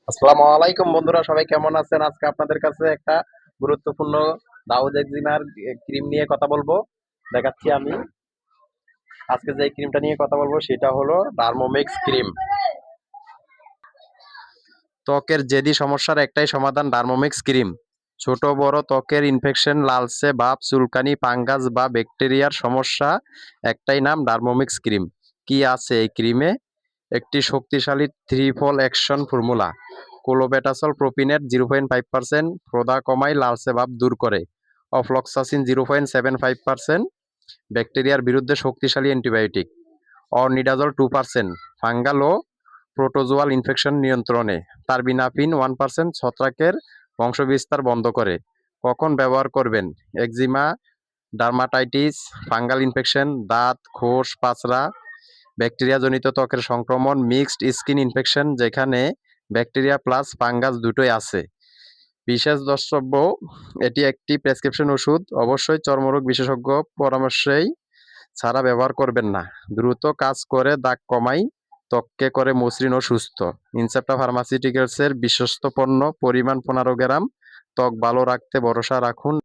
আসসালামু আলাইকুম বন্ধুরা, সবাই কেমন আছেন? আজকে আপনাদের কাছে একটা গুরুত্বপূর্ণ দাউদ এক্সিমার ক্রিম নিয়ে কথা বলবো। দেখাচ্ছি আমি। আজকে যে ক্রিমটা নিয়ে কথা বলবো সেটা হলো ডার্মোমিক্স ক্রিম। ত্বকের জেদি সমস্যার একটাই সমাধান, ডার্মোমিক্স ক্রিম। ছোট বড় ত্বকের ইনফেকশন, লালচে ভাব, চুলকানি, ফাঙ্গাস বা ব্যাকটেরিয়ার সমস্যা, একটাই নাম, ডার্মোমিক্স ক্রিম। কি আছে এই ক্রিমে? একটি শক্তিশালী থ্রি-ফল অ্যাকশন ফর্মুলা। কোলোবেটাসল প্রোপিনেট 0.5%, প্রোদা কমাই, লালচে ভাব দূর করে। অফ্লক্সাসিন 0.75%, ব্যাকটেরিয়ার বিরুদ্ধে শক্তিশালী অ্যান্টিবায়োটিক। অর্নিডাজল 2%, ফাঙ্গাল ও প্রোটোজোয়াল ইনফেকশন নিয়ন্ত্রণে। তারবিনাফিন 1%, ছত্রাকের বংশবিস্তার বন্ধ করে। কখন ব্যবহার করবেন? একজিমা, ডার্মাটাইটিস, ফাঙ্গাল ইনফেকশন, দাঁত, খোস, পাচড়া, ব্যাকটেরিয়াজনিত ত্বকের সংক্রমণ, মিক্সড স্কিন ইনফেকশন যেখানে ব্যাকটেরিয়া প্লাস ফাঙ্গাস দুটোই আছে। বিশেষ দ্রষ্টব্য, এটি একটি প্রেসক্রিপশন ওষুধ। অবশ্যই চর্মরোগ বিশেষজ্ঞ পরামর্শেই ছাড়া ব্যবহার করবেন না। দ্রুত কাজ করে, দাগ কমাই, ত্বককে করে মসৃণ ও সুস্থ। ইনসেপ্টা ফার্মাসিউটিক্যালসের বিশ্বস্ত পণ্য, পরিমাণ 15 গ্রাম। ত্বক ভালো রাখতে ভরসা রাখুন।